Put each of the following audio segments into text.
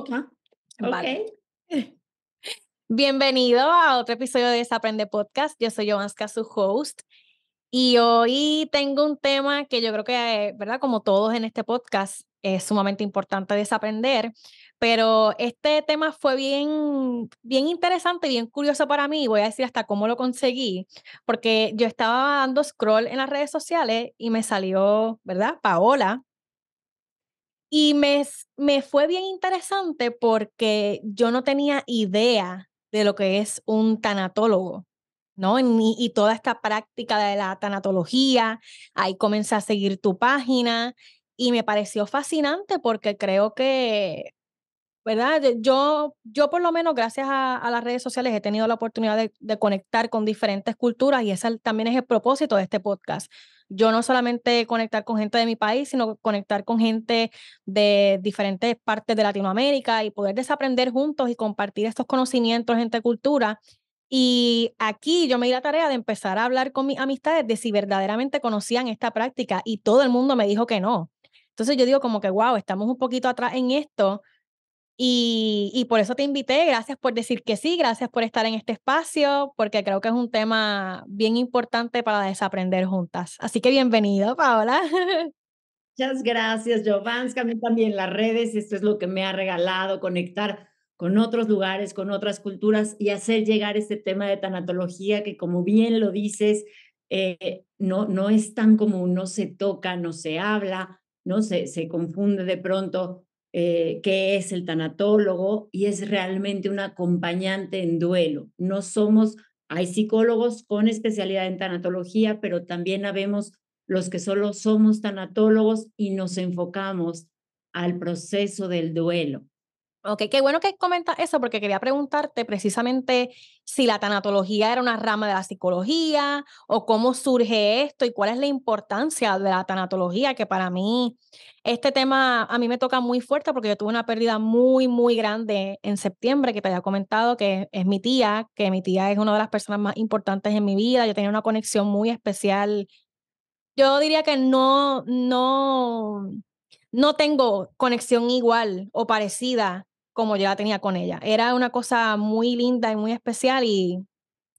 boca. Vale. Ok. Bienvenido a otro episodio de Desaprende Podcast. Yo soy Johanska, su host. Y hoy tengo un tema que yo creo que, ¿verdad? Como todos en este podcast, es sumamente importante desaprender. Pero este tema fue bien interesante, bien curioso para mí. Voy a decir hasta cómo lo conseguí. Porque yo estaba dando scroll en las redes sociales y me salió, ¿verdad? Paola. Y me fue bien interesante porque yo no tenía idea de lo que es un tanatólogo, ¿no? Y toda esta práctica de la tanatología. Ahí comencé a seguir tu página y me pareció fascinante porque creo que, ¿verdad? Yo por lo menos gracias a las redes sociales he tenido la oportunidad de conectar con diferentes culturas y ese también es el propósito de este podcast. Yo no solamente conectar con gente de mi país, sino conectar con gente de diferentes partes de Latinoamérica y poder desaprender juntos y compartir estos conocimientos entre culturas. Y aquí yo me di la tarea de empezar a hablar con mis amistades de si verdaderamente conocían esta práctica y todo el mundo me dijo que no. Entonces yo digo como que, wow, estamos un poquito atrás en esto y por eso te invité, gracias por decir que sí, gracias por estar en este espacio, porque creo que es un tema bien importante para desaprender juntas. Así que bienvenido, Paola. Muchas gracias, Jovanska. A mí también las redes, esto es lo que me ha regalado, conectar con otros lugares, con otras culturas y hacer llegar este tema de tanatología que, como bien lo dices, no es tan común, no se toca, no se habla, no se confunde de pronto qué es el tanatólogo y es realmente un acompañante en duelo. No somos, hay psicólogos con especialidad en tanatología, pero también habemos los que solo somos tanatólogos y nos enfocamos al proceso del duelo. Ok, qué bueno que comentas eso porque quería preguntarte precisamente si la tanatología era una rama de la psicología o cómo surge esto y cuál es la importancia de la tanatología, que para mí este tema a mí me toca muy fuerte porque yo tuve una pérdida muy grande en septiembre que te había comentado que es mi tía, que mi tía es una de las personas más importantes en mi vida, yo tenía una conexión muy especial. Yo diría que no tengo conexión igual o parecida como yo la tenía con ella. Era una cosa muy linda y muy especial y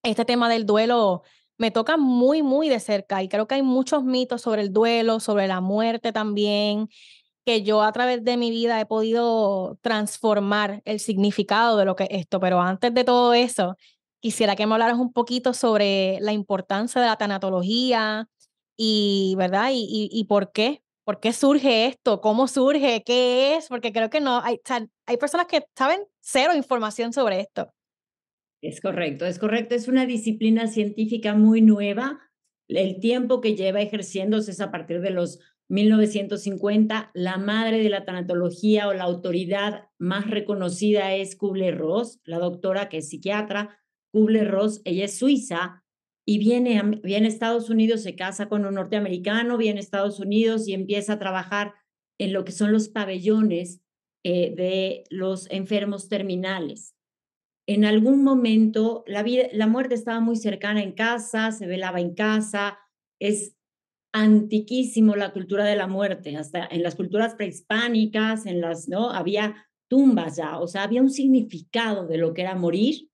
este tema del duelo me toca muy de cerca y creo que hay muchos mitos sobre el duelo, sobre la muerte también, que yo a través de mi vida he podido transformar el significado de lo que es esto. Pero antes de todo eso, quisiera que me hablaras un poquito sobre la importancia de la tanatología y, ¿verdad? Y por qué surge esto, cómo surge, qué es, porque creo que no, o sea, hay personas que saben cero información sobre esto. Es correcto, es correcto. Es una disciplina científica muy nueva. El tiempo que lleva ejerciéndose es a partir de los 1950. La madre de la tanatología o la autoridad más reconocida es Kubler-Ross, la doctora que es psiquiatra. Kubler-Ross, ella es suiza y viene a Estados Unidos, se casa con un norteamericano, viene a Estados Unidos y empieza a trabajar en lo que son los pabellones de los enfermos terminales. En algún momento la muerte estaba muy cercana en casa, se velaba en casa, es antiquísimo la cultura de la muerte, hasta en las culturas prehispánicas, ¿no? Había tumbas ya, o sea, había un significado de lo que era morir.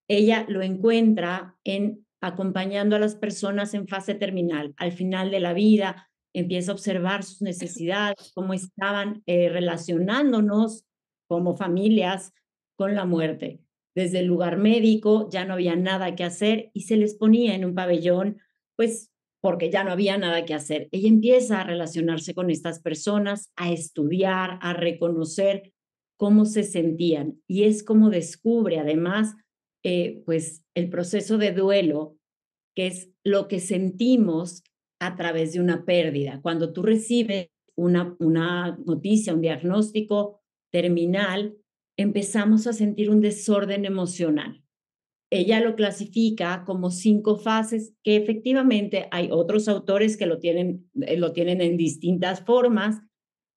Ella lo encuentra en acompañando a las personas en fase terminal, al final de la vida, empieza a observar sus necesidades, cómo estaban relacionándonos como familias con la muerte. Desde el lugar médico ya no había nada que hacer y se les ponía en un pabellón, pues porque ya no había nada que hacer. Ella empieza a relacionarse con estas personas, a estudiar, a reconocer cómo se sentían y es como descubre además pues el proceso de duelo, que es lo que sentimos a través de una pérdida. Cuando tú recibes una noticia, un diagnóstico terminal, empezamos a sentir un desorden emocional. Ella lo clasifica como 5 fases, que efectivamente hay otros autores que lo tienen en distintas formas.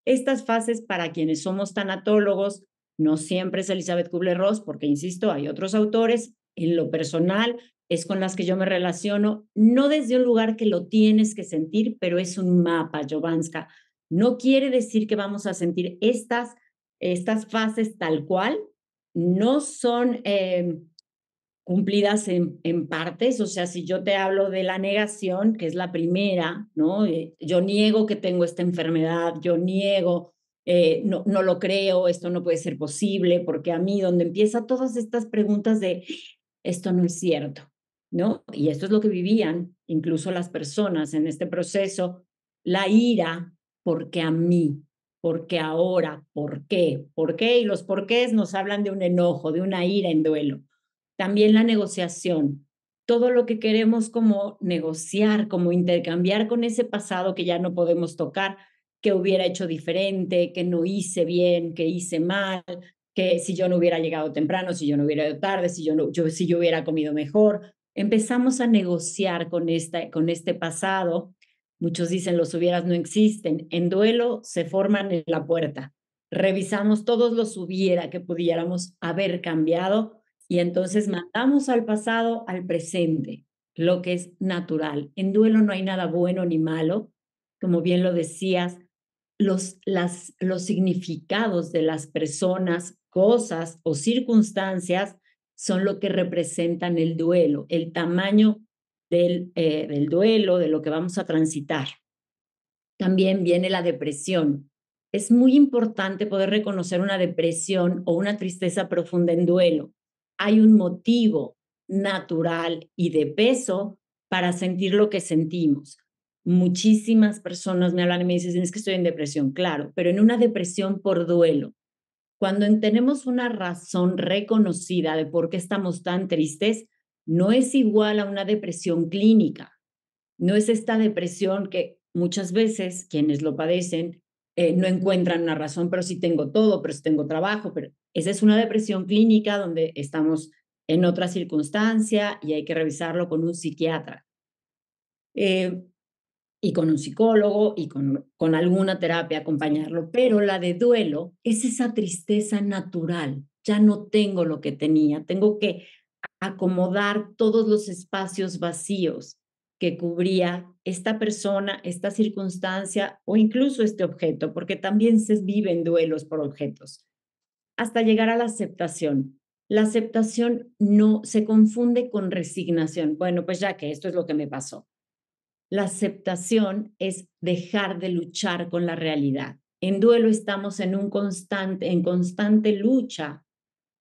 Estas fases, para quienes somos tanatólogos, no siempre es Elizabeth Kubler-Ross, porque insisto, hay otros autores. En lo personal, es con las que yo me relaciono, no desde un lugar que lo tienes que sentir, pero es un mapa, Jovanska. No quiere decir que vamos a sentir estas estas fases tal cual no son cumplidas en partes. O sea, si yo te hablo de la negación, que es la primera, ¿no? Yo niego que tengo esta enfermedad, yo niego, no lo creo, esto no puede ser posible, porque a mí donde empieza todas estas preguntas de esto no es cierto, ¿no? Y esto es lo que vivían incluso las personas en este proceso, la ira, porque a mí, porque ahora, ¿por qué? ¿Por qué? Y los porqués nos hablan de un enojo, de una ira en duelo. También la negociación, todo lo que queremos como negociar, como intercambiar con ese pasado que ya no podemos tocar, que hubiera hecho diferente, que no hice bien, que hice mal, que si yo no hubiera llegado temprano, si yo no hubiera ido tarde, si yo hubiera comido mejor. Empezamos a negociar con este pasado. Muchos dicen los hubieras no existen. En duelo se forman en la puerta. Revisamos todos los hubiera que pudiéramos haber cambiado y entonces mandamos al pasado al presente, lo que es natural. En duelo no hay nada bueno ni malo, como bien lo decías, los significados de las personas, cosas o circunstancias son lo que representan el duelo, el tamaño del duelo, de lo que vamos a transitar. También viene la depresión. Es muy importante poder reconocer una depresión o una tristeza profunda en duelo. Hay un motivo natural y de peso para sentir lo que sentimos. Muchísimas personas me hablan y me dicen, es que estoy en depresión, claro, pero en una depresión por duelo. Cuando tenemos una razón reconocida de por qué estamos tan tristes, no es igual a una depresión clínica. No es esta depresión que muchas veces quienes lo padecen no encuentran una razón, pero sí tengo todo, pero sí tengo trabajo, pero esa es una depresión clínica donde estamos en otra circunstancia y hay que revisarlo con un psiquiatra y con un psicólogo y con alguna terapia acompañarlo. Pero la de duelo es esa tristeza natural. Ya no tengo lo que tenía, tengo que acomodar todos los espacios vacíos que cubría esta persona, esta circunstancia o incluso este objeto, porque también se viven duelos por objetos, hasta llegar a la aceptación. La aceptación no se confunde con resignación. Bueno, pues ya que esto es lo que me pasó. La aceptación es dejar de luchar con la realidad. En duelo estamos en constante lucha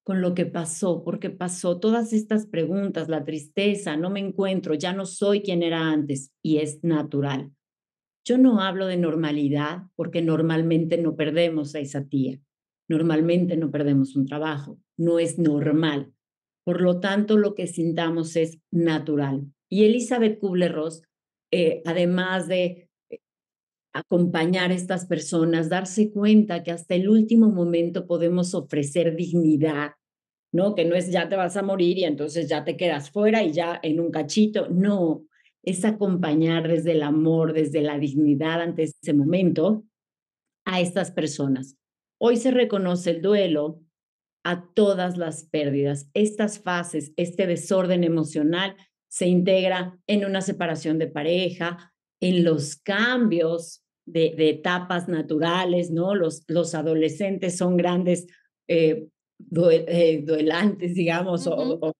con lo que pasó, porque pasó todas estas preguntas, la tristeza, no me encuentro, ya no soy quien era antes y es natural. Yo no hablo de normalidad porque normalmente no perdemos a esa tía, normalmente no perdemos un trabajo, no es normal. Por lo tanto, lo que sintamos es natural. Y Elizabeth Kubler-Ross, además de acompañar a estas personas, darse cuenta que hasta el último momento podemos ofrecer dignidad, ¿no? Que no es ya te vas a morir y entonces ya te quedas fuera y ya en un cachito. No, es acompañar desde el amor, desde la dignidad ante ese momento a estas personas. Hoy se reconoce el duelo a todas las pérdidas. Estas fases, este desorden emocional se integra en una separación de pareja, en los cambios de etapas naturales, ¿no? Los adolescentes son grandes duelantes, digamos, o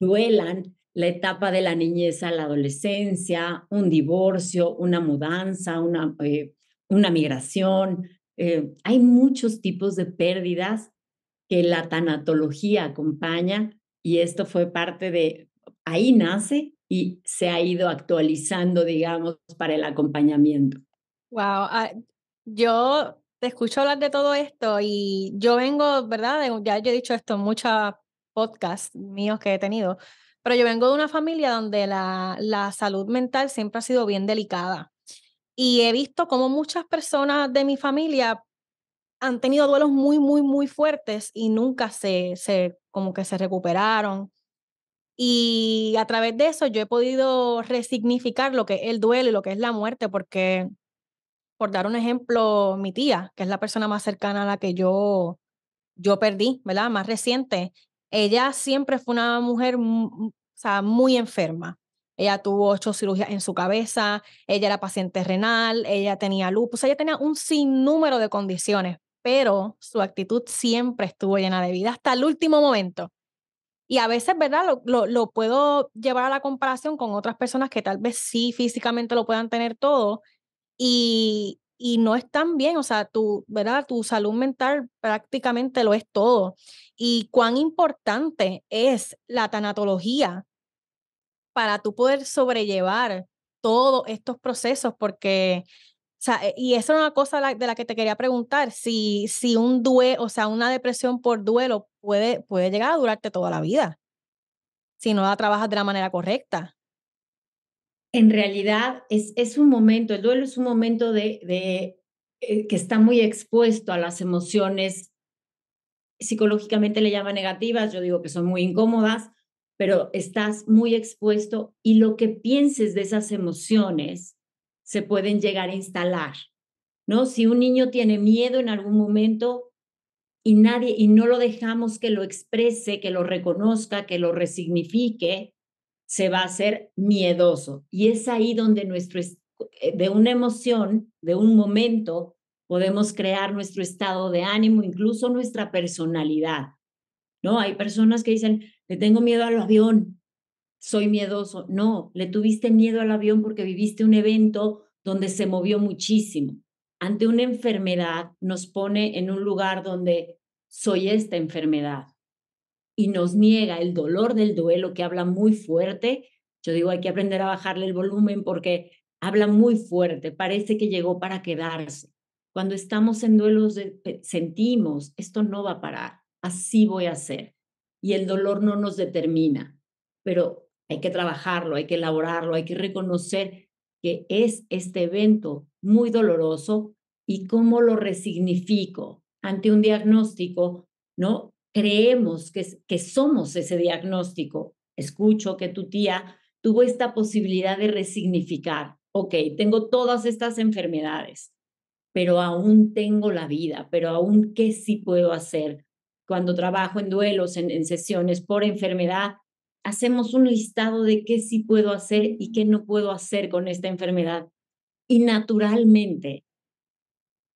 duelan la etapa de la niñez a la adolescencia, un divorcio, una mudanza, una migración. Hay muchos tipos de pérdidas que la tanatología acompaña y esto fue parte de, ahí nace y se ha ido actualizando, digamos, para el acompañamiento. Wow, yo te escucho hablar de todo esto y yo vengo, ¿verdad? Ya yo he dicho esto en muchos podcasts míos que he tenido, pero yo vengo de una familia donde la salud mental siempre ha sido bien delicada y he visto cómo muchas personas de mi familia han tenido duelos muy, muy, muy fuertes y nunca como que se recuperaron. Y a través de eso yo he podido resignificar lo que es el duelo y lo que es la muerte, porque por dar un ejemplo, mi tía, que es la persona más cercana a la que yo perdí, ¿verdad? Más reciente, ella siempre fue una mujer, o sea, muy enferma. Ella tuvo 8 cirugías en su cabeza, ella era paciente renal, ella tenía lupus, ella tenía un sinnúmero de condiciones. pero su actitud siempre estuvo llena de vida hasta el último momento. Y a veces, ¿verdad? Lo puedo llevar a la comparación con otras personas que tal vez sí físicamente lo puedan tener todo y no están bien, o sea, ¿verdad? Tu salud mental prácticamente lo es todo. Y cuán importante es la tanatología para tú poder sobrellevar todos estos procesos, porque, o sea, y eso es una cosa de la que te quería preguntar, si un duelo, o sea, una depresión por duelo puede llegar a durarte toda la vida, si no la trabajas de la manera correcta. En realidad es un momento, el duelo es un momento que está muy expuesto a las emociones, psicológicamente le llama negativas, yo digo que son muy incómodas, pero estás muy expuesto y lo que pienses de esas emociones se pueden llegar a instalar, ¿no? Si un niño tiene miedo en algún momento y no lo dejamos que lo exprese, que lo reconozca, que lo resignifique, se va a hacer miedoso. Y es ahí donde de una emoción, de un momento, podemos crear nuestro estado de ánimo, incluso nuestra personalidad, ¿no? Hay personas que dicen, le tengo miedo al avión, soy miedoso. No, le tuviste miedo al avión porque viviste un evento donde se movió muchísimo. Ante una enfermedad nos pone en un lugar donde soy esta enfermedad y nos niega el dolor del duelo que habla muy fuerte. Yo digo, hay que aprender a bajarle el volumen porque habla muy fuerte, parece que llegó para quedarse. Cuando estamos en duelos, sentimos, esto no va a parar, así voy a ser. Y el dolor no nos determina, pero hay que trabajarlo, hay que elaborarlo, hay que reconocer que es este evento muy doloroso y cómo lo resignifico ante un diagnóstico, ¿no? Creemos que somos ese diagnóstico. Escucho que tu tía tuvo esta posibilidad de resignificar. Ok, tengo todas estas enfermedades, pero aún tengo la vida, pero aún qué sí puedo hacer. Cuando trabajo en duelos, en sesiones por enfermedad, hacemos un listado de qué sí puedo hacer y qué no puedo hacer con esta enfermedad. Y naturalmente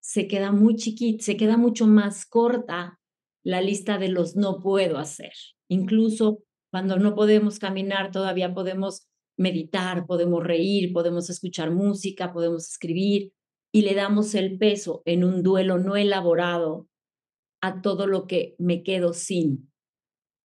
se queda muy chiquita, se queda mucho más corta la lista de los no puedo hacer. Incluso cuando no podemos caminar, todavía podemos meditar, podemos reír, podemos escuchar música, podemos escribir y le damos el peso en un duelo no elaborado a todo lo que me quedo sin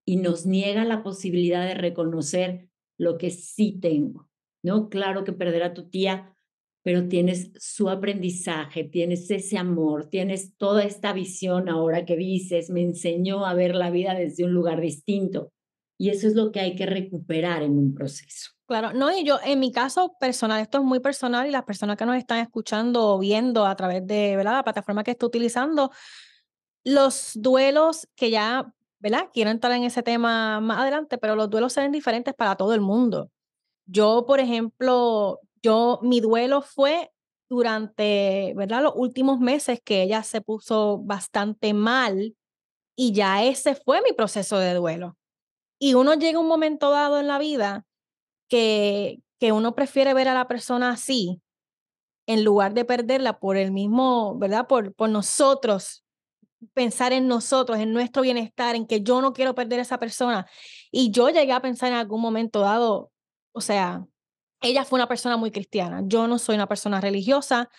y nos niega la posibilidad de reconocer lo que sí tengo, ¿no? Claro que perder a tu tía, pero tienes su aprendizaje, tienes ese amor, tienes toda esta visión ahora que dices, me enseñó a ver la vida desde un lugar distinto. Y eso es lo que hay que recuperar en un proceso. Claro, no, y yo en mi caso personal, esto es muy personal y las personas que nos están escuchando o viendo a través de, ¿verdad?, la plataforma que estoy utilizando, los duelos que ya, ¿verdad? Quiero entrar en ese tema más adelante, pero los duelos se ven diferentes para todo el mundo. Yo, por ejemplo, mi duelo fue durante, ¿verdad?, los últimos meses que ella se puso bastante mal y ya ese fue mi proceso de duelo. Y uno llega a un momento dado en la vida que uno prefiere ver a la persona así en lugar de perderla por el mismo, ¿verdad? Por nosotros, pensar en nosotros, en nuestro bienestar, en que yo no quiero perder a esa persona. Y yo llegué a pensar en algún momento dado, o sea, ella fue una persona muy cristiana. Yo no soy una persona religiosa.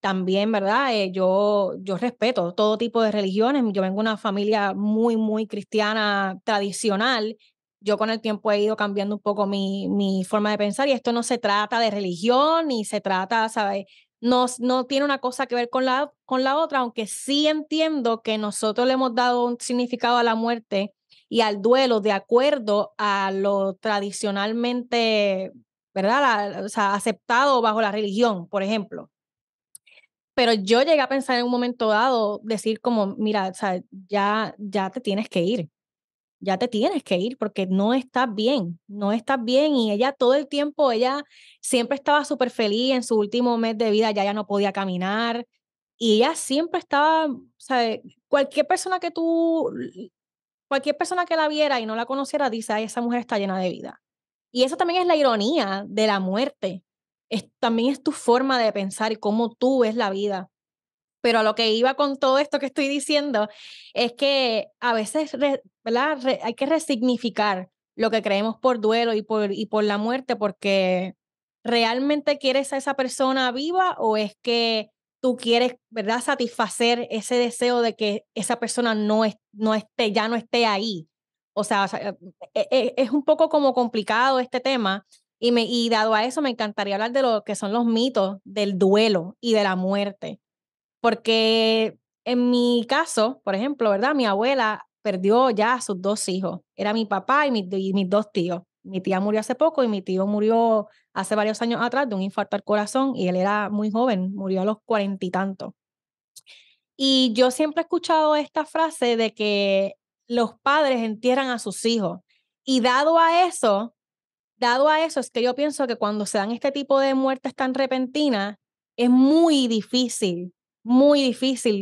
También, ¿verdad? Yo respeto todo tipo de religiones. Yo vengo de una familia muy, muy cristiana tradicional. Yo con el tiempo he ido cambiando un poco mi forma de pensar y esto no se trata de religión ni se trata, ¿sabes? No tiene una cosa que ver con la otra, aunque sí entiendo que nosotros le hemos dado un significado a la muerte y al duelo de acuerdo a lo tradicionalmente, ¿verdad? O sea, aceptado bajo la religión, por ejemplo. Pero yo llegué a pensar en un momento dado, decir como, mira, o sea, ya te tienes que ir, ya te tienes que ir porque no estás bien, no estás bien. Y ella todo el tiempo, ella siempre estaba súper feliz en su último mes de vida, ya no podía caminar y ella siempre estaba, o sea, cualquier persona que cualquier persona que la viera y no la conociera dice, ay, esa mujer está llena de vida. Y eso también es la ironía de la muerte, también es tu forma de pensar y cómo tú ves la vida. Pero a lo que iba con todo esto que estoy diciendo es que a veces, ¿verdad? Hay que resignificar lo que creemos por duelo y por la muerte, porque ¿realmente quieres a esa persona viva o es que tú quieres, ¿verdad?, satisfacer ese deseo de que esa persona ya no esté ahí? O sea, es un poco como complicado este tema y dado a eso me encantaría hablar de lo que son los mitos del duelo y de la muerte. Porque en mi caso, por ejemplo, ¿verdad? Mi abuela perdió ya a sus 2 hijos. Era mi papá y mis 2 tíos. Mi tía murió hace poco y mi tío murió hace varios años atrás de un infarto al corazón y él era muy joven, murió a los 40 y tantos. Y yo siempre he escuchado esta frase de que los padres entierran a sus hijos. Y dado a eso es que yo pienso que cuando se dan este tipo de muertes tan repentinas, es muy difícil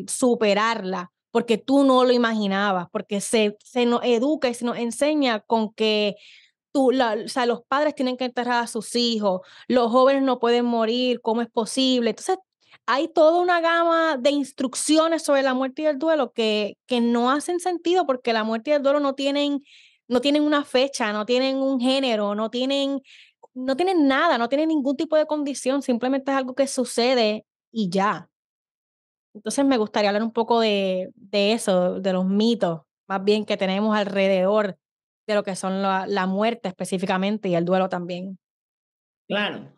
superarla, porque tú no lo imaginabas, porque se nos educa y se nos enseña con que o sea, los padres tienen que enterrar a sus hijos, los jóvenes no pueden morir, ¿cómo es posible? Entonces, hay toda una gama de instrucciones sobre la muerte y el duelo que no hacen sentido porque la muerte y el duelo no tienen una fecha, no tienen un género, no tienen nada, no tienen ningún tipo de condición, simplemente es algo que sucede y ya. Entonces me gustaría hablar un poco de eso, de los mitos, más bien que tenemos alrededor de lo que son la muerte específicamente y el duelo también. Claro.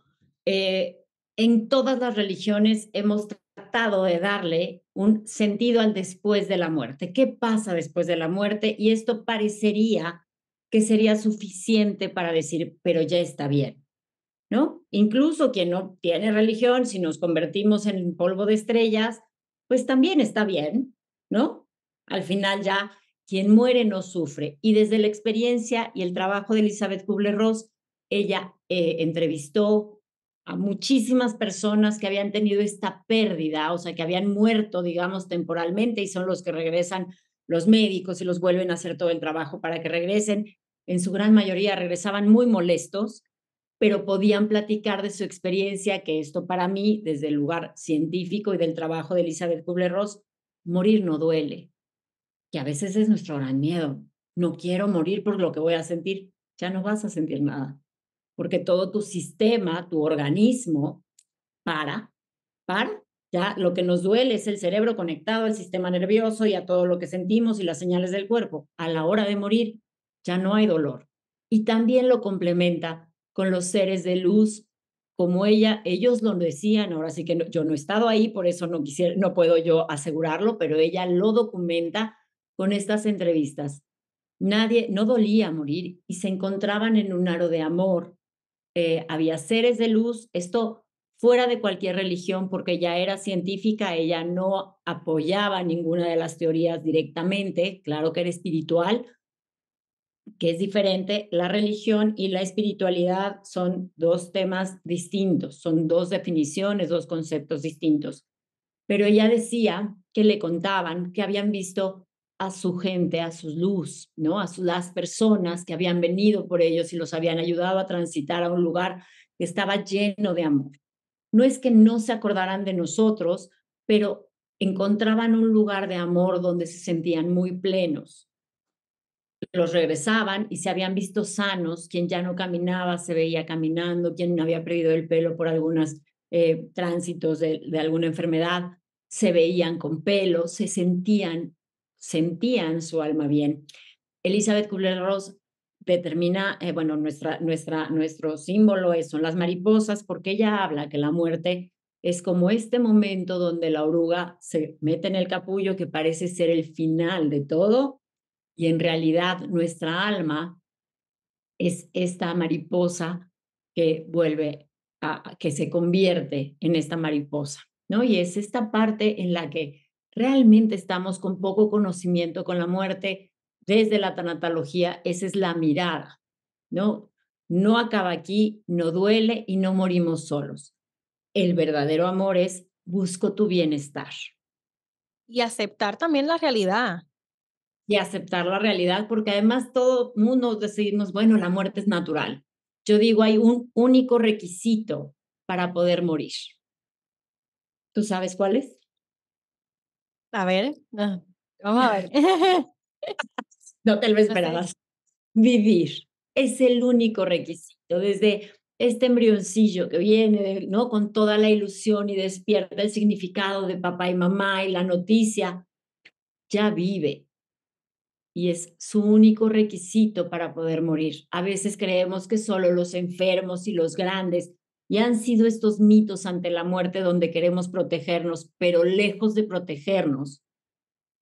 En todas las religiones hemos tratado de darle un sentido al después de la muerte. ¿Qué pasa después de la muerte? Y esto parecería que sería suficiente para decir, pero ya está bien, ¿no? Incluso quien no tiene religión, si nos convertimos en polvo de estrellas, pues también está bien, ¿no? Al final ya quien muere no sufre. Y desde la experiencia y el trabajo de Elizabeth Kubler-Ross, ella entrevistó a muchísimas personas que habían tenido esta pérdida, o sea, que habían muerto, digamos, temporalmente y son los que regresan los médicos y los vuelven a hacer todo el trabajo para que regresen. En su gran mayoría regresaban muy molestos, pero podían platicar de su experiencia, que esto para mí, desde el lugar científico y del trabajo de Elizabeth Kubler-Ross, morir no duele, que a veces es nuestro gran miedo. No quiero morir por lo que voy a sentir. Ya no vas a sentir nada, porque todo tu sistema, tu organismo, para, para. Ya lo que nos duele es el cerebro conectado al sistema nervioso y a todo lo que sentimos y las señales del cuerpo. A la hora de morir, ya no hay dolor. Y también lo complementa con los seres de luz, como ellos lo decían, ahora sí que yo no he estado ahí, por eso no puedo yo asegurarlo, pero ella lo documenta con estas entrevistas. Nadie, no dolía morir y se encontraban en un aro de amor. Había seres de luz, esto fuera de cualquier religión, porque ya era científica, ella no apoyaba ninguna de las teorías directamente, claro que era espiritual, que es diferente. La religión y la espiritualidad son dos temas distintos, son dos definiciones, dos conceptos distintos. Pero ella decía que le contaban que habían visto a su gente, a su luz, ¿no? Las personas que habían venido por ellos y los habían ayudado a transitar a un lugar que estaba lleno de amor. No es que no se acordaran de nosotros, pero encontraban un lugar de amor donde se sentían muy plenos. Los regresaban y se habían visto sanos, quien ya no caminaba se veía caminando, quien había perdido el pelo por algunos tránsitos de alguna enfermedad, se veían con pelo, sentían su alma bien. Elizabeth Kubler-Ross determina, bueno, nuestro símbolo son las mariposas, porque ella habla que la muerte es como este momento donde la oruga se mete en el capullo que parece ser el final de todo, y en realidad nuestra alma es esta mariposa que que se convierte en esta mariposa, ¿no? Y es esta parte en la que realmente estamos con poco conocimiento con la muerte desde la tanatología, esa es la mirada, ¿no? No acaba aquí, no duele y no morimos solos. El verdadero amor es busco tu bienestar Y aceptar también la realidad. y aceptar la realidad, porque además todo mundo decimos, bueno, la muerte es natural. Yo digo, hay un único requisito para poder morir. ¿Tú sabes cuál es? A ver, vamos a ver. No te lo No sé. esperabas. Vivir es el único requisito. Desde este embrioncillo que viene, ¿no? Con toda la ilusión y despierta el significado de papá y mamá y la noticia, ya vive. Y es su único requisito para poder morir. A veces creemos que solo los enfermos y los grandes, y han sido estos mitos ante la muerte donde queremos protegernos, pero lejos de protegernos,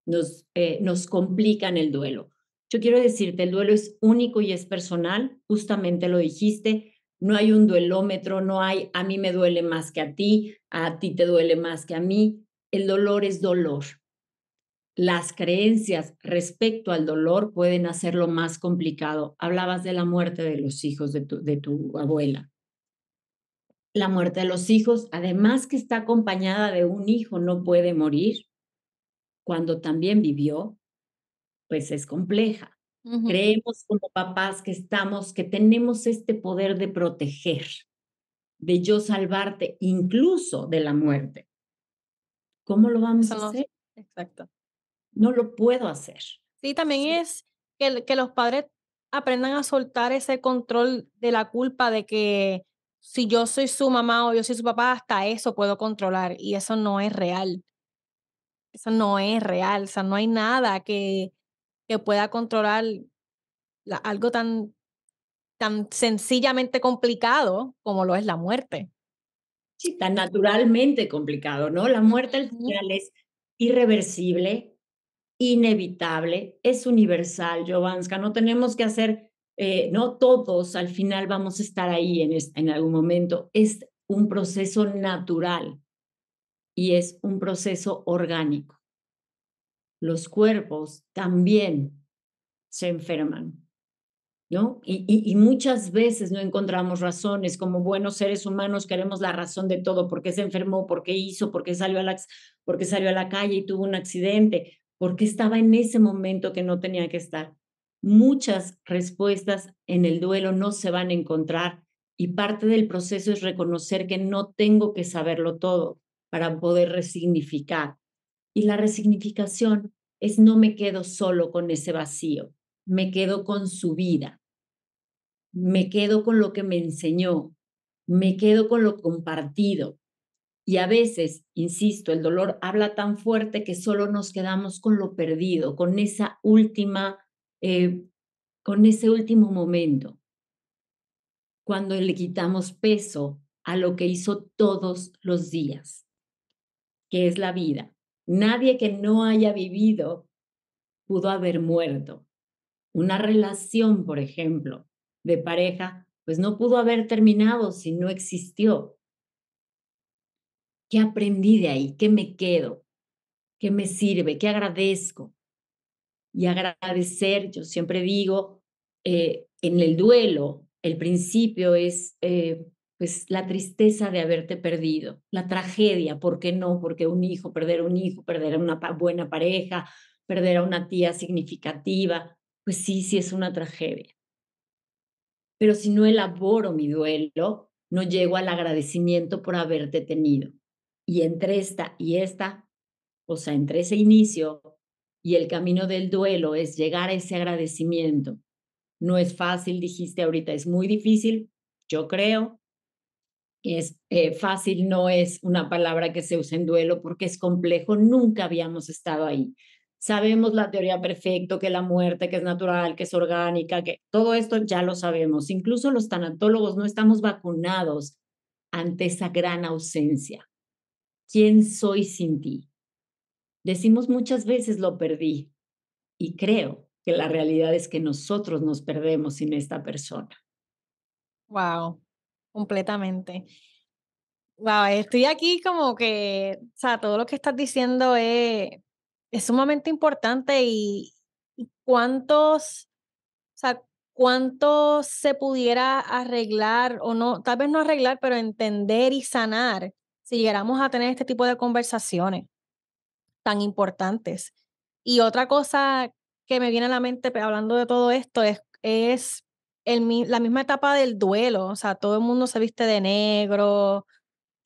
nos complican el duelo. Yo quiero decirte, el duelo es único y es personal, justamente lo dijiste, no hay un duelómetro, no hay a mí me duele más que a ti te duele más que a mí, el dolor es dolor. Las creencias respecto al dolor pueden hacerlo más complicado. Hablabas de la muerte de los hijos de tu abuela. La muerte de los hijos, además que está acompañada de un hijo, no puede morir cuando también vivió, pues es compleja. Ujú. Creemos como papás que que tenemos este poder de proteger, de yo salvarte incluso de la muerte. ¿Cómo lo vamos Eso a no, hacer? exacto. No lo puedo hacer. Sí, también Sí, es que los padres aprendan a soltar ese control de la culpa de que si yo soy su mamá o yo soy su papá, hasta eso puedo controlar y eso no es real. Eso no es real, o sea, no hay nada que pueda controlar algo tan sencillamente complicado como lo es la muerte. sí, tan naturalmente complicado, ¿no? La muerte al Ujú. final es irreversible, inevitable, es universal, Jovanska, no tenemos que hacer, no todos al final vamos a estar ahí en algún momento, es un proceso natural y es un proceso orgánico. Los cuerpos también se enferman, ¿no? Y muchas veces no encontramos razones, como buenos seres humanos queremos la razón de todo, por qué se enfermó, por qué hizo, por qué salió a la calle y tuvo un accidente, por qué estaba en ese momento que no tenía que estar. Muchas respuestas en el duelo no se van a encontrar y parte del proceso es reconocer que no tengo que saberlo todo para poder resignificar. Y la resignificación es no me quedo solo con ese vacío, me quedo con su vida, me quedo con lo que me enseñó, me quedo con lo compartido. Y a veces, insisto, el dolor habla tan fuerte que solo nos quedamos con lo perdido, con esa última, eh, con ese último momento, cuando le quitamos peso a lo que hizo todos los días, que es la vida. Nadie que no haya vivido pudo haber muerto. Una relación, por ejemplo, de pareja, pues no pudo haber terminado si no existió. ¿Qué aprendí de ahí? ¿Qué me quedo? ¿Qué me sirve? ¿Qué agradezco? Y agradecer, yo siempre digo, en el duelo, el principio es pues la tristeza de haberte perdido, la tragedia, ¿por qué no? Porque un hijo, perder a una buena pareja, perder a una tía significativa, pues sí, sí es una tragedia. Pero si no elaboro mi duelo, no llego al agradecimiento por haberte tenido. Y entre esta, o sea, entre ese inicio y el camino del duelo es llegar a ese agradecimiento. No es fácil, dijiste ahorita, es muy difícil, yo creo. Es fácil, no es una palabra que se usa en duelo porque es complejo, nunca habíamos estado ahí. Sabemos la teoría perfecto, que la muerte, que es natural, que es orgánica, que todo esto ya lo sabemos. Incluso los tanatólogos no estamos vacunados ante esa gran ausencia. ¿Quién soy sin ti? Decimos muchas veces lo perdí y creo que la realidad es que nosotros nos perdemos sin esta persona. Wow, completamente. Wow, estoy aquí como que, o sea, todo lo que estás diciendo es sumamente importante y cuántos, o sea, cuánto se pudiera arreglar o no, tal vez no arreglar, pero entender y sanar si llegáramos a tener este tipo de conversaciones tan importantes. Y otra cosa que me viene a la mente hablando de todo esto es la misma etapa del duelo, o sea, todo el mundo se viste de negro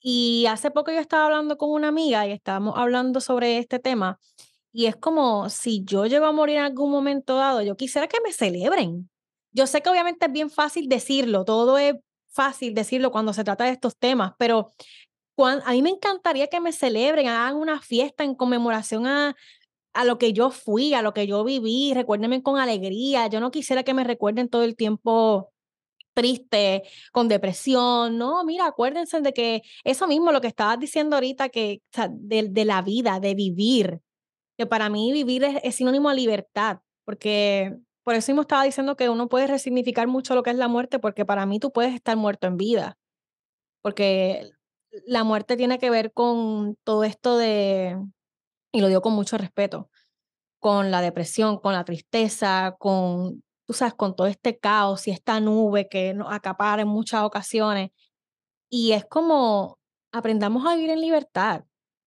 Y hace poco yo estaba hablando con una amiga y estábamos hablando sobre este tema y es como si yo llego a morir en algún momento dado, yo quisiera que me celebren. Yo sé que obviamente es bien fácil decirlo, todo es fácil decirlo cuando se trata de estos temas, pero a mí me encantaría que me celebren, hagan una fiesta en conmemoración a lo que yo fui, a lo que yo viví, recuérdenme con alegría. Yo no quisiera que me recuerden todo el tiempo triste, con depresión. No, mira, acuérdense de que eso mismo, lo que estabas diciendo ahorita, que o sea, de la vida, de vivir, que para mí vivir es sinónimo a libertad, porque por eso mismo estaba diciendo que uno puede resignificar mucho lo que es la muerte, porque para mí tú puedes estar muerto en vida, porque la muerte tiene que ver con todo esto de, y lo digo con mucho respeto, con la depresión, con la tristeza, con, tú sabes, con todo este caos y esta nube que nos acapara en muchas ocasiones. Y es como aprendamos a vivir en libertad,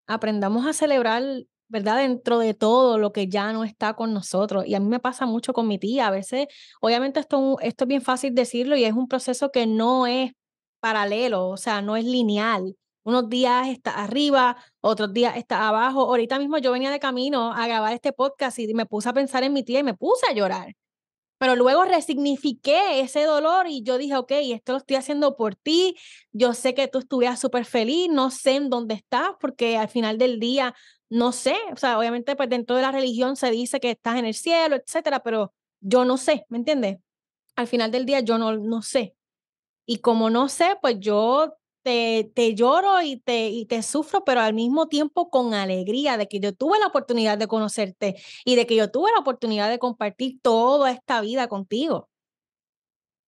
aprendamos a celebrar, ¿verdad? Dentro de todo lo que ya no está con nosotros. Y a mí me pasa mucho con mi tía. A veces, obviamente esto es bien fácil decirlo y es un proceso que no es paralelo, o sea, no es lineal. Unos días está arriba, otros días está abajo. Ahorita mismo yo venía de camino a grabar este podcast y me puse a pensar en mi tía y me puse a llorar. Pero luego resignifiqué ese dolor y yo dije, okey, esto lo estoy haciendo por ti. Yo sé que tú estuvieras súper feliz, no sé en dónde estás, porque al final del día no sé, o sea, obviamente, pues, dentro de la religión se dice que estás en el cielo, etcétera, pero yo no sé, ¿me entiendes? Al final del día yo no sé. Y como no sé, pues yo te lloro y te sufro, pero al mismo tiempo con alegría de que yo tuve la oportunidad de conocerte y de que yo tuve la oportunidad de compartir toda esta vida contigo.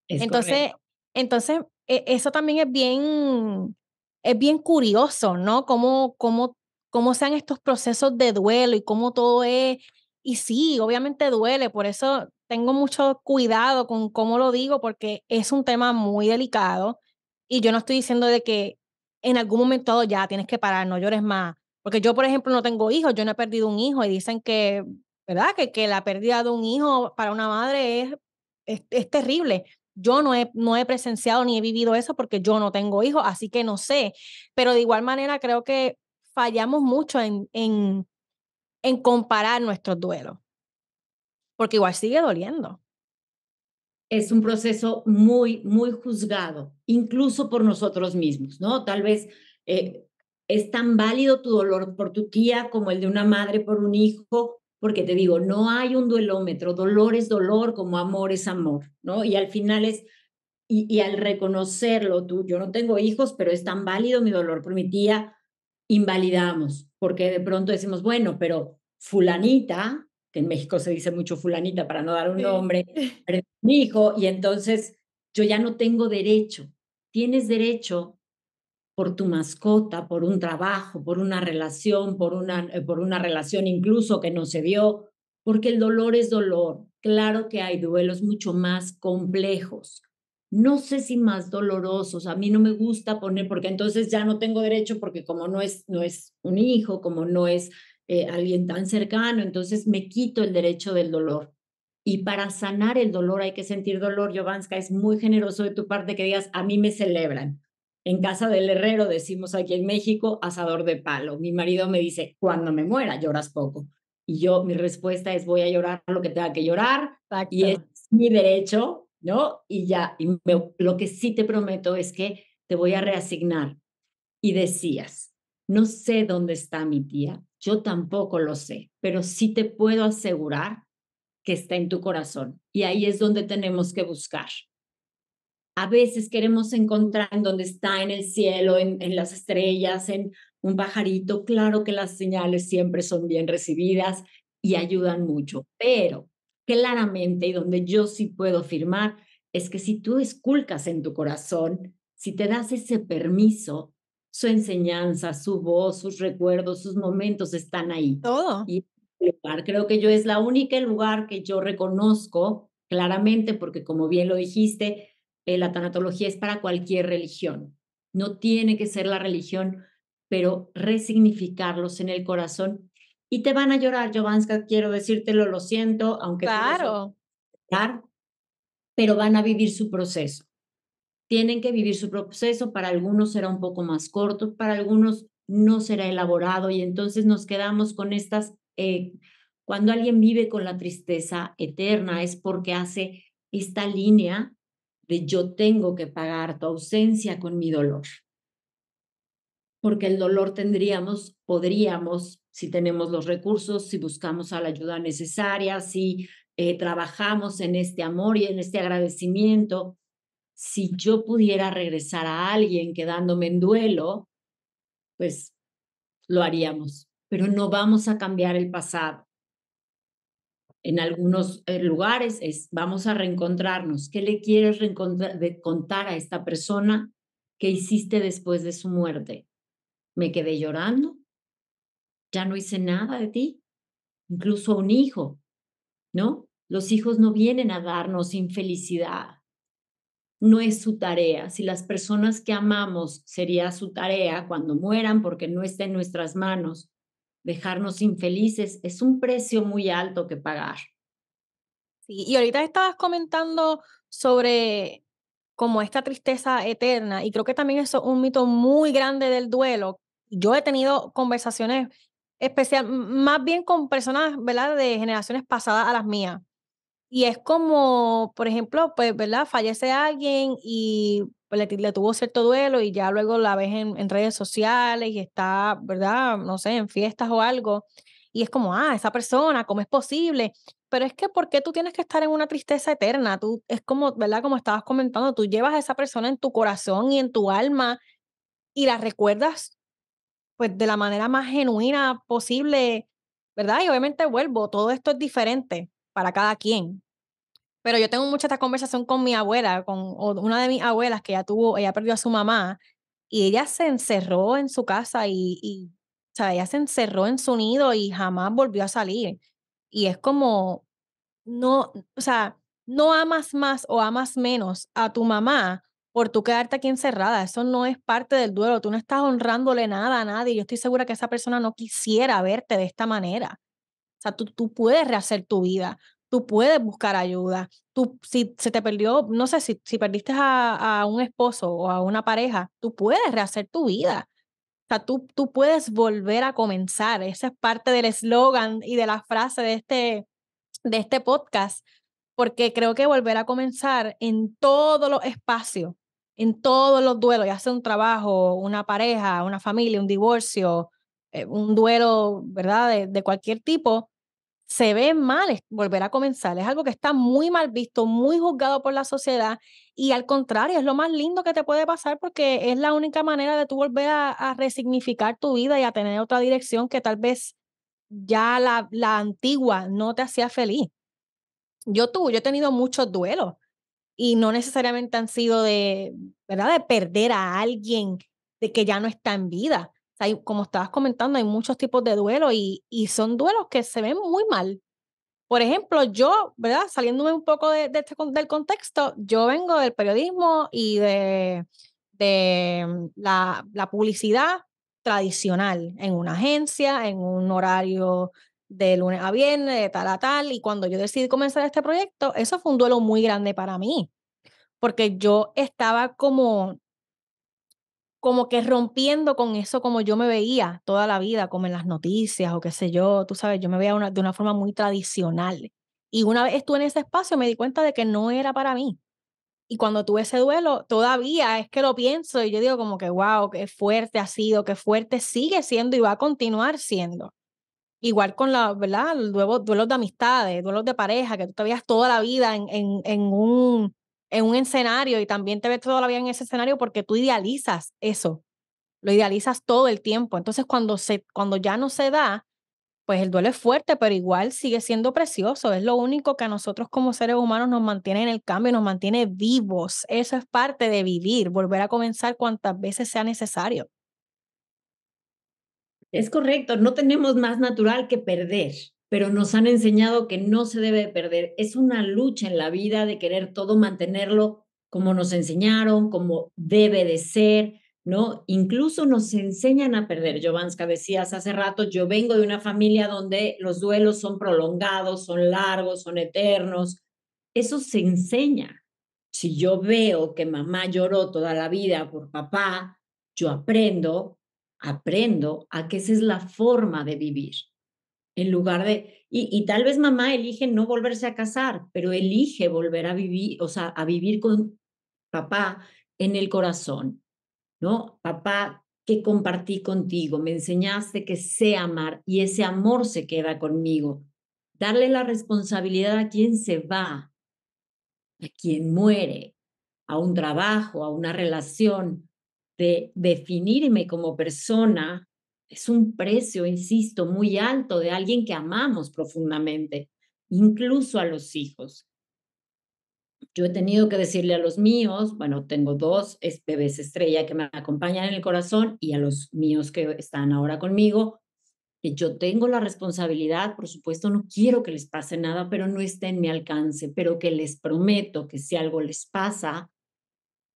Es Entonces correcto. entonces, eso también es bien curioso, ¿no? Cómo sean estos procesos de duelo y cómo todo es y sí, obviamente duele, por eso tengo mucho cuidado con cómo lo digo, porque es un tema muy delicado, y yo no estoy diciendo de que en algún momento dado ya tienes que parar, no llores más, porque yo, por ejemplo, no tengo hijos, yo no he perdido un hijo y dicen que, ¿verdad? Que la pérdida de un hijo para una madre es terrible. Yo no he presenciado ni he vivido eso porque yo no tengo hijos, así que no sé. Pero de igual manera creo que fallamos mucho en comparar nuestros duelos, porque igual sigue doliendo. Es un proceso muy, muy juzgado, incluso por nosotros mismos, ¿no? Tal vez eh, es tan válido tu dolor por tu tía como el de una madre por un hijo, porque te digo, no hay un duelómetro, dolor es dolor como amor es amor, ¿no? Y al final y al reconocerlo tú, yo no tengo hijos, pero es tan válido mi dolor por mi tía, invalidamos, porque de pronto decimos, bueno, pero fulanita, que en México se dice mucho fulanita para no dar un Sí. nombre, perdió un hijo y entonces yo ya no tengo derecho. Tienes derecho por tu mascota, por un trabajo, por una relación incluso que no se dio, porque el dolor es dolor. Claro que hay duelos mucho más complejos. No sé si más dolorosos. A mí no me gusta poner, porque entonces ya no tengo derecho, porque como no es un hijo, como no es alguien tan cercano, entonces me quito el derecho del dolor. Y para sanar el dolor hay que sentir dolor, Jovanska, es muy generoso de tu parte que digas, a mí me celebran. En casa del herrero, decimos aquí en México, asador de palo. Mi marido me dice, cuando me muera, lloras poco. Y yo, mi respuesta es, voy a llorar lo que tenga que llorar y es Exacto. mi derecho, ¿no? Y ya, lo que sí te prometo es que te voy a reasignar. Y decías, no sé dónde está mi tía, yo tampoco lo sé, pero sí te puedo asegurar que está en tu corazón. Y ahí es donde tenemos que buscar. A veces queremos encontrar en donde está, en el cielo, en las estrellas, en un pajarito. Claro que las señales siempre son bien recibidas y ayudan mucho, pero claramente, y donde yo sí puedo afirmar, es que si tú esculcas en tu corazón, si te das ese permiso, su enseñanza, su voz, sus recuerdos, sus momentos están ahí. Todo. Y lugar, creo que yo es la única lugar que yo reconozco claramente, porque como bien lo dijiste, la tanatología es para cualquier religión. No tiene que ser la religión, pero resignificarlos en el corazón. Y te van a llorar, Jovanska, quiero decírtelo, lo siento, aunque tú no sueles Claro. llorar, pero van a vivir su proceso. tienen que vivir su proceso, para algunos será un poco más corto, para algunos no será elaborado y entonces nos quedamos con estas, cuando alguien vive con la tristeza eterna es porque hace esta línea de yo tengo que pagar tu ausencia con mi dolor. Porque el dolor podríamos, si tenemos los recursos, si buscamos a la ayuda necesaria, si trabajamos en este amor y en este agradecimiento, si yo pudiera regresar a alguien quedándome en duelo, pues lo haríamos, pero no vamos a cambiar el pasado. En algunos lugares vamos a reencontrarnos. ¿Qué le quieres contar a esta persona que hiciste después de su muerte? ¿Me quedé llorando? ¿Ya no hice nada de ti? Incluso un hijo, ¿no? Los hijos no vienen a darnos infelicidad, no es su tarea. Si las personas que amamos sería su tarea cuando mueran porque no está en nuestras manos, dejarnos infelices es un precio muy alto que pagar. Sí, y ahorita estabas comentando sobre como esta tristeza eterna, y creo que también eso es un mito muy grande del duelo. Yo he tenido conversaciones más bien con personas, ¿verdad?, de generaciones pasadas a las mías. Y es como, por ejemplo, pues, ¿verdad? Fallece alguien y pues, le tuvo cierto duelo y ya luego la ves en redes sociales y está, ¿verdad? No sé, en fiestas o algo. Y es como, esa persona, ¿cómo es posible? Pero es que, ¿por qué tú tienes que estar en una tristeza eterna? Tú, es como, ¿verdad? Como estabas comentando, tú llevas a esa persona en tu corazón y en tu alma y la recuerdas, pues, de la manera más genuina posible, ¿verdad? Y obviamente vuelvo, todo esto es diferente para cada quien. Pero yo tengo mucha esta conversación con mi abuela, una de mis abuelas que ella perdió a su mamá y ella se encerró en su casa o sea, ella se encerró en su nido y jamás volvió a salir. Y es como, no, o sea, no amas más o amas menos a tu mamá por tú quedarte aquí encerrada. Eso no es parte del duelo. Tú no estás honrándole nada a nadie. Yo estoy segura que esa persona no quisiera verte de esta manera. O sea, tú puedes rehacer tu vida, tú puedes buscar ayuda. Tú, si se te perdió, no sé, si perdiste a un esposo o a una pareja, tú puedes rehacer tu vida. O sea, tú puedes volver a comenzar. Esa es parte del eslogan y de la frase de este podcast, porque creo que volver a comenzar en todos los espacios, en todos los duelos, ya sea un trabajo, una pareja, una familia, un divorcio, un duelo, ¿verdad? De cualquier tipo, se ve mal volver a comenzar. Es algo que está muy mal visto, muy juzgado por la sociedad y al contrario, es lo más lindo que te puede pasar porque es la única manera de tú volver a resignificar tu vida y a tener otra dirección que tal vez ya la antigua no te hacía feliz. Yo he tenido muchos duelos y no necesariamente han sido de, ¿verdad? De perder a alguien de que ya no está en vida. O sea, como estabas comentando, hay muchos tipos de duelo y son duelos que se ven muy mal. Por ejemplo, yo, ¿verdad? Saliéndome un poco del contexto, yo vengo del periodismo y de la publicidad tradicional en una agencia, en un horario de lunes a viernes, de tal a tal. Y cuando yo decidí comenzar este proyecto, eso fue un duelo muy grande para mí, porque yo estaba como que rompiendo con eso como yo me veía toda la vida, como en las noticias o qué sé yo, tú sabes, yo me veía de una forma muy tradicional. Y una vez estuve en ese espacio me di cuenta de que no era para mí. Y cuando tuve ese duelo, todavía es que lo pienso y yo digo como que, wow, qué fuerte ha sido, qué fuerte sigue siendo y va a continuar siendo. Igual con la, ¿verdad? Duelos de amistades, duelos de pareja, que tú te veías toda la vida en un escenario y también te ves toda la vida en ese escenario porque tú idealizas eso, lo idealizas todo el tiempo. Entonces, cuando ya no se da, pues el duelo es fuerte, pero igual sigue siendo precioso. Es lo único que a nosotros como seres humanos nos mantiene en el cambio, nos mantiene vivos. Eso es parte de vivir, volver a comenzar cuantas veces sea necesario. Es correcto, no tenemos más natural que perder, pero nos han enseñado que no se debe de perder. Es una lucha en la vida de querer todo mantenerlo como nos enseñaron, como debe de ser, ¿no? Incluso nos enseñan a perder. Jovanska, decías hace rato, yo vengo de una familia donde los duelos son prolongados, son largos, son eternos. Eso se enseña. Si yo veo que mamá lloró toda la vida por papá, yo aprendo a que esa es la forma de vivir. En lugar de, y tal vez mamá elige no volverse a casar, pero elige volver a vivir, o sea, a vivir con papá en el corazón, ¿no? Papá, que compartí contigo, me enseñaste que sé amar y ese amor se queda conmigo. Darle la responsabilidad a quien se va, a quien muere, a un trabajo, a una relación, de definirme como persona, es un precio, insisto, muy alto de alguien que amamos profundamente, incluso a los hijos. Yo he tenido que decirle a los míos, bueno, tengo dos bebés estrella que me acompañan en el corazón y a los míos que están ahora conmigo, que yo tengo la responsabilidad, por supuesto, no quiero que les pase nada, pero no está en mi alcance, pero que les prometo que si algo les pasa,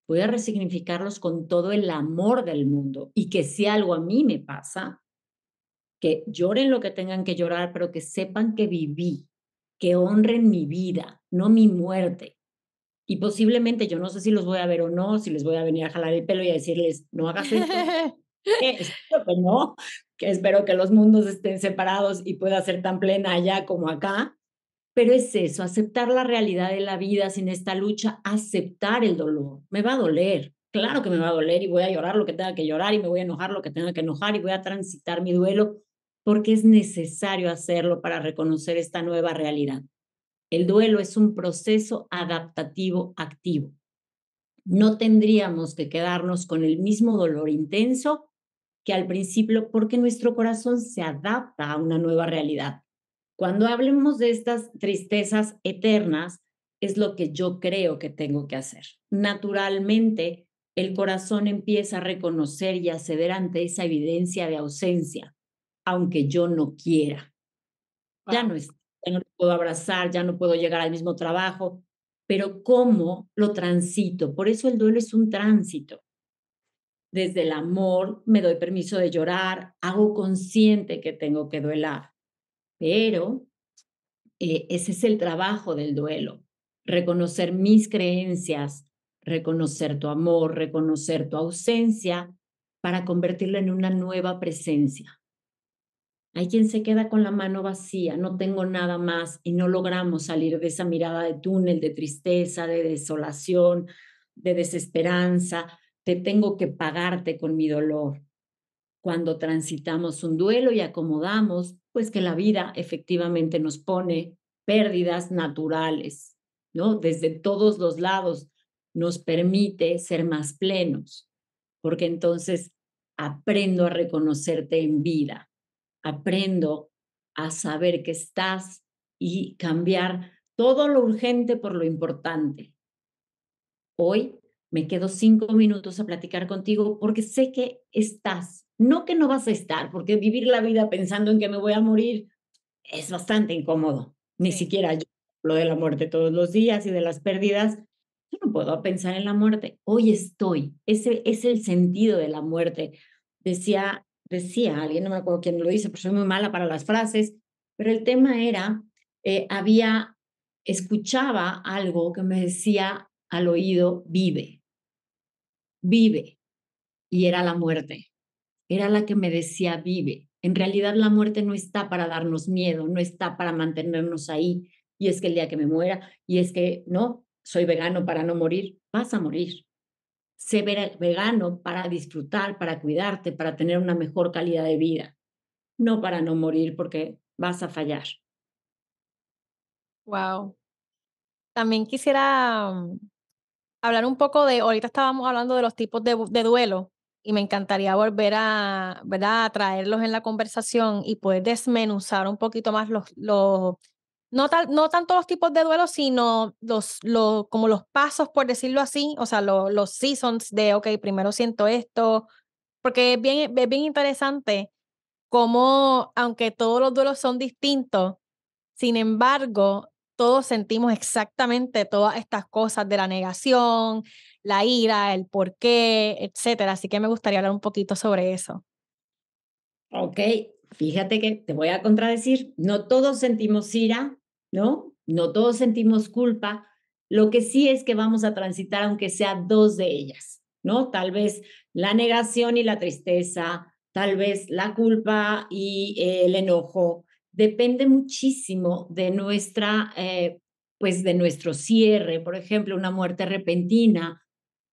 voy a resignificarlos con todo el amor del mundo y que si algo a mí me pasa, que lloren lo que tengan que llorar, pero que sepan que viví, que honren mi vida, no mi muerte. Y posiblemente yo no sé si los voy a ver o no, si les voy a venir a jalar el pelo y a decirles, no hagas esto. Espero que no, que espero que los mundos estén separados y pueda ser tan plena allá como acá. Pero es eso, aceptar la realidad de la vida sin esta lucha, aceptar el dolor. Me va a doler, claro que me va a doler y voy a llorar lo que tenga que llorar y me voy a enojar lo que tenga que enojar y voy a transitar mi duelo porque es necesario hacerlo para reconocer esta nueva realidad. El duelo es un proceso adaptativo activo. No tendríamos que quedarnos con el mismo dolor intenso que al principio porque nuestro corazón se adapta a una nueva realidad. Cuando hablemos de estas tristezas eternas, es lo que yo creo que tengo que hacer. Naturalmente, el corazón empieza a reconocer y a ceder ante esa evidencia de ausencia, aunque yo no quiera. Ya Wow. no es, ya no te puedo abrazar, ya no puedo llegar al mismo trabajo, pero ¿cómo lo transito? Por eso el duelo es un tránsito. Desde el amor me doy permiso de llorar, hago consciente que tengo que duelar, pero ese es el trabajo del duelo, reconocer mis creencias, reconocer tu amor, reconocer tu ausencia para convertirlo en una nueva presencia. Hay quien se queda con la mano vacía, no tengo nada más y no logramos salir de esa mirada de túnel, de tristeza, de desolación, de desesperanza, te tengo que pagarte con mi dolor. Cuando transitamos un duelo y acomodamos, pues que la vida efectivamente nos pone pérdidas naturales, ¿no? Desde todos los lados nos permite ser más plenos, porque entonces aprendo a reconocerte en vida, aprendo a saber que estás y cambiar todo lo urgente por lo importante. Hoy me quedo 5 minutos a platicar contigo porque sé que estás, no que no vas a estar, porque vivir la vida pensando en que me voy a morir es bastante incómodo. Ni Sí. siquiera yo hablo de la muerte todos los días y de las pérdidas. Yo no puedo pensar en la muerte. Hoy estoy. Ese es el sentido de la muerte. Decía alguien, no me acuerdo quién lo dice, pero soy muy mala para las frases, pero el tema era, escuchaba algo que me decía al oído, vive, vive, y era la muerte. Era la que me decía, vive. En realidad la muerte no está para darnos miedo, no está para mantenernos ahí. Y es que el día que me muera, y es que no, soy vegano para no morir, vas a morir. Sé vegano para disfrutar, para cuidarte, para tener una mejor calidad de vida, no para no morir porque vas a fallar. Wow. También quisiera hablar un poco de, ahorita estábamos hablando de los tipos de duelo y me encantaría volver a, ¿verdad? A traerlos en la conversación y poder desmenuzar un poquito más no tanto los tipos de duelo, sino como los pasos, por decirlo así, o sea, los seasons de, ok, primero siento esto, porque es bien interesante cómo, aunque todos los duelos son distintos, sin embargo, todos sentimos exactamente todas estas cosas de la negación, la ira, el porqué, etcétera. Así que me gustaría hablar un poquito sobre eso. Ok, fíjate que te voy a contradecir, no todos sentimos ira, ¿no? No todos sentimos culpa, Lo que sí es que vamos a transitar, aunque sea dos de ellas, ¿no? Tal vez la negación y la tristeza, tal vez la culpa y el enojo. Depende muchísimo de pues de nuestro cierre. Por ejemplo, una muerte repentina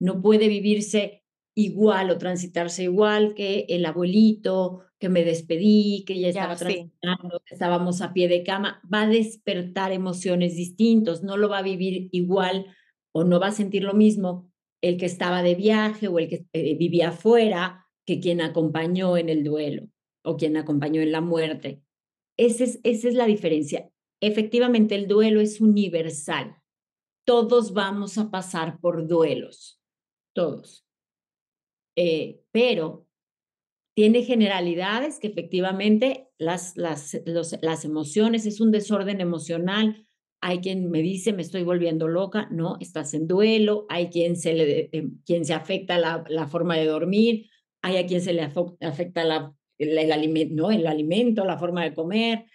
no puede vivirse igual o transitarse igual que el abuelito, que me despedí, que ya Ya, estaba sí. transitando, que estábamos a pie de cama. Va a despertar emociones distintos, no lo va a vivir igual o no va a sentir lo mismo el que estaba de viaje o el que vivía afuera que quien acompañó en el duelo o quien acompañó en la muerte. Esa es la diferencia. Efectivamente, el duelo es universal. Todos vamos a pasar por duelos, todos. Pero tiene generalidades que efectivamente las emociones es un desorden emocional. Hay quien me dice, me estoy volviendo loca. No, estás en duelo. Hay quien se afecta la forma de dormir. Hay a quien se le afecta el alimento, ¿no? El alimento, la forma de comer.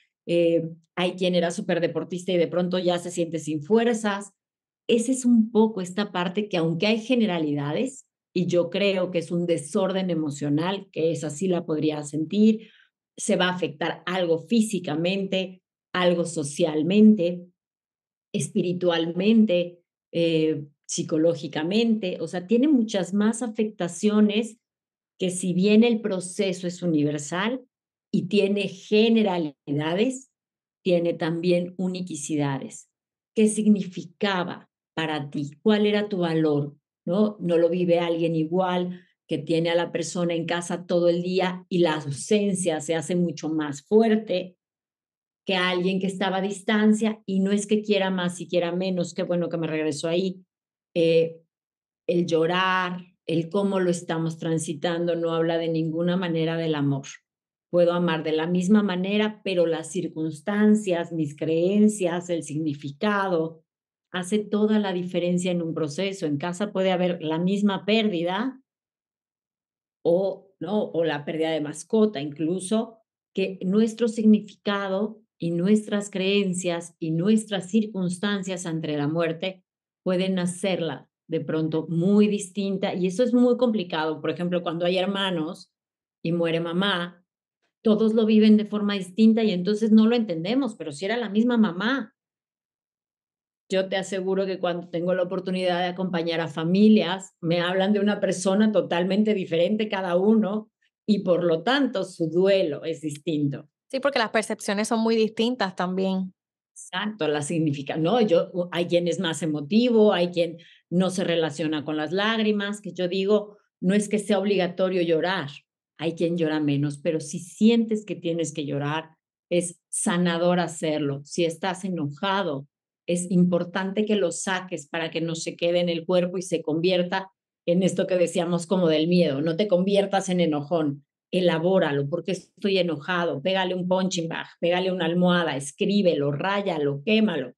Hay quien era súper deportista y de pronto ya se siente sin fuerzas. Esa es un poco esta parte que aunque hay generalidades, y yo creo que es un desorden emocional, que esa sí la podría sentir, se va a afectar algo físicamente, algo socialmente, espiritualmente, psicológicamente, o sea, tiene muchas más afectaciones que si bien el proceso es universal y tiene generalidades, tiene también uniquicidades. ¿Qué significaba para ti? ¿Cuál era tu valor? ¿No? No lo vive alguien igual que tiene a la persona en casa todo el día y la ausencia se hace mucho más fuerte que alguien que estaba a distancia y no es que quiera más y quiera menos, qué bueno que me regresó ahí. Eh, el llorar, el cómo lo estamos transitando, no habla de ninguna manera del amor. Puedo amar de la misma manera, pero las circunstancias, mis creencias, el significado, hace toda la diferencia en un proceso. En casa puede haber la misma pérdida o, ¿no? O la pérdida de mascota, incluso, que nuestro significado y nuestras creencias y nuestras circunstancias ante la muerte pueden hacerla de pronto muy distinta y eso es muy complicado. Por ejemplo, cuando hay hermanos y muere mamá, todos lo viven de forma distinta y entonces no lo entendemos, pero si era la misma mamá. Yo te aseguro que cuando tengo la oportunidad de acompañar a familias, me hablan de una persona totalmente diferente cada uno y por lo tanto su duelo es distinto. Sí, porque las percepciones son muy distintas también. Exacto, la significa, no, hay quien es más emotivo, hay quien no se relaciona con las lágrimas, que yo digo, no es que sea obligatorio llorar, hay quien llora menos, pero si sientes que tienes que llorar, es sanador hacerlo. Si estás enojado, es importante que lo saques para que no se quede en el cuerpo y se convierta en esto que decíamos como del miedo, no te conviertas en enojón, elabóralo, porque estoy enojado, pégale un punching bag, pégale una almohada, escríbelo, ráyalo, quémalo.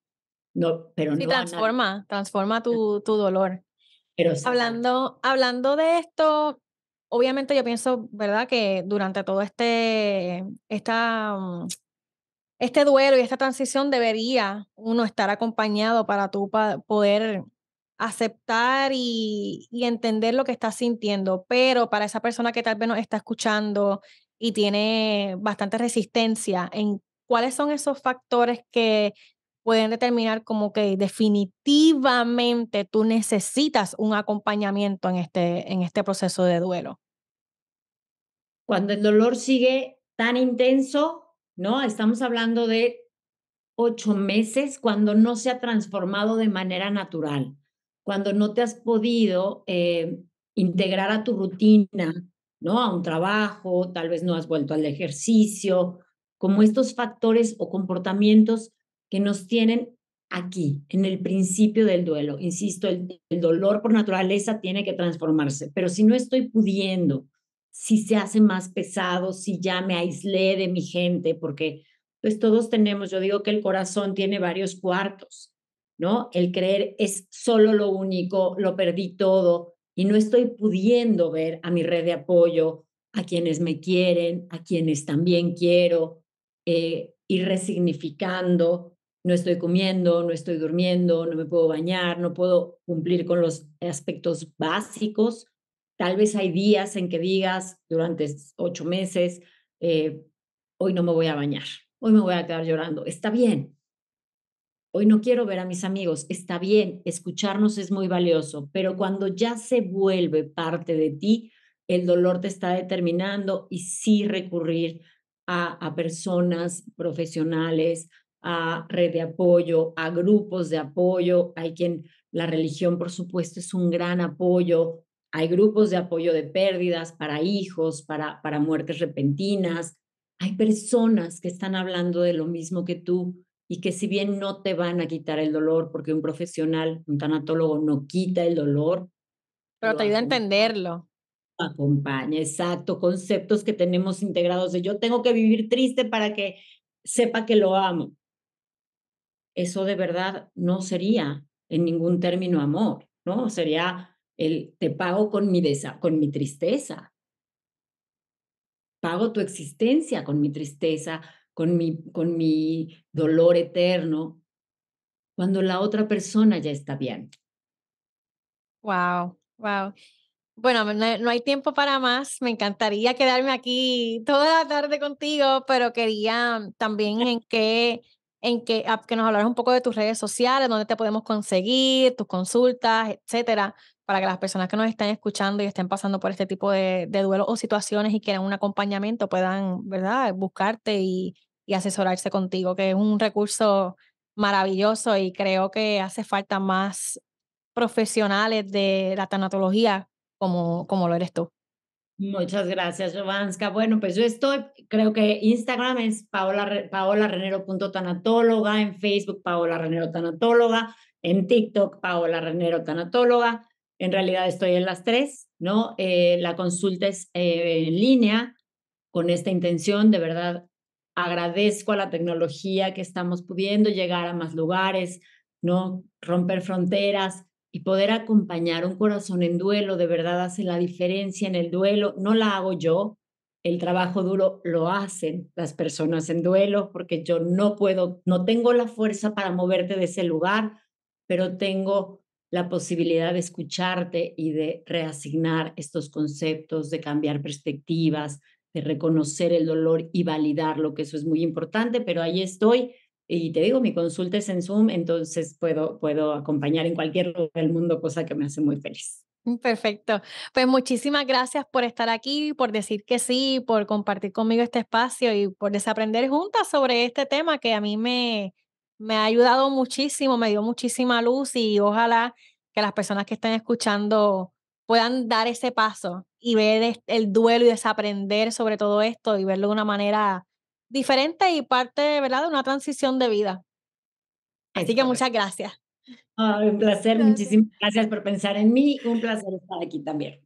No, pero Sí, no a nadie. transforma tu dolor. Pero exacto. Hablando de esto, obviamente yo pienso, ¿verdad?, que durante todo este duelo y esta transición debería uno estar acompañado para tú poder aceptar y entender lo que estás sintiendo, pero para esa persona que tal vez nos está escuchando y tiene bastante resistencia, ¿en cuáles son esos factores que pueden determinar como que definitivamente tú necesitas un acompañamiento en este proceso de duelo? Cuando el dolor sigue tan intenso, ¿no? Estamos hablando de 8 meses, cuando no se ha transformado de manera natural, cuando no te has podido, integrar a tu rutina, ¿no? A un trabajo, tal vez no has vuelto al ejercicio, como estos factores o comportamientos que nos tienen aquí, en el principio del duelo. Insisto, el dolor por naturaleza tiene que transformarse, pero si no estoy pudiendo, si se hace más pesado, si ya me aislé de mi gente, porque pues todos tenemos, yo digo que el corazón tiene varios cuartos, ¿no? El creer es solo lo único, lo perdí todo y no estoy pudiendo ver a mi red de apoyo, a quienes me quieren, a quienes también quiero, ir resignificando. no estoy comiendo, no estoy durmiendo, no me puedo bañar, no puedo cumplir con los aspectos básicos. Tal vez hay días en que digas durante 8 meses, eh, hoy no me voy a bañar, hoy me voy a quedar llorando. Está bien. Hoy no quiero ver a mis amigos. Está bien, escucharnos es muy valioso, pero cuando ya se vuelve parte de ti, el dolor te está determinando y sí recurrir a personas profesionales, a red de apoyo, a grupos de apoyo. Hay quien, la religión, por supuesto, es un gran apoyo. Hay grupos de apoyo de pérdidas para hijos, para muertes repentinas. Hay personas que están hablando de lo mismo que tú y que si bien no te van a quitar el dolor, porque un profesional, un tanatólogo no quita el dolor, pero lo te ayuda a entenderlo. acompaña, exacto, conceptos que tenemos integrados de yo tengo que vivir triste para que sepa que lo amo. Eso de verdad no sería en ningún término amor, ¿no? Sería el te pago con mi tristeza, pago tu existencia con mi tristeza, con mi dolor eterno, cuando la otra persona ya está bien. Wow, wow. Bueno, no hay tiempo para más. Me encantaría quedarme aquí toda la tarde contigo, pero quería también que nos hablaras un poco de tus redes sociales, dónde te podemos conseguir, tus consultas, etcétera, para que las personas que nos estén escuchando y estén pasando por este tipo de duelos o situaciones y quieran un acompañamiento puedan, ¿verdad?, buscarte y asesorarse contigo, que es un recurso maravilloso y creo que hace falta más profesionales de la tanatología como lo eres tú. Muchas gracias, Jovanska. Bueno, pues yo estoy, creo que Instagram es paolarenero.tanatóloga, en Facebook Paola Renero Tanatóloga, en TikTok Paola Renero Tanatóloga. En realidad estoy en las tres, ¿no? La consulta es en línea con esta intención, de verdad agradezco a la tecnología que estamos pudiendo llegar a más lugares, ¿no? Romper fronteras y poder acompañar un corazón en duelo, de verdad hace la diferencia en el duelo. No la hago yo, el trabajo duro lo hacen las personas en duelo, porque yo no puedo, no tengo la fuerza para moverte de ese lugar, pero tengo la posibilidad de escucharte y de reasignar estos conceptos, de cambiar perspectivas, de reconocer el dolor y validarlo, que eso es muy importante, pero ahí estoy. Y te digo, mi consulta es en Zoom, entonces puedo acompañar en cualquier lugar del mundo, cosa que me hace muy feliz. Perfecto. Pues muchísimas gracias por estar aquí, por decir que sí, por compartir conmigo este espacio y por desaprender juntas sobre este tema que a mí me ha ayudado muchísimo, me dio muchísima luz y ojalá que las personas que estén escuchando puedan dar ese paso y ver el duelo y desaprender sobre todo esto y verlo de una manera diferente y parte, ¿verdad?, de una transición de vida. Es Así que correcto. muchas gracias. Ay, un placer, Gracias. muchísimas gracias por pensar en mí, un placer estar aquí también.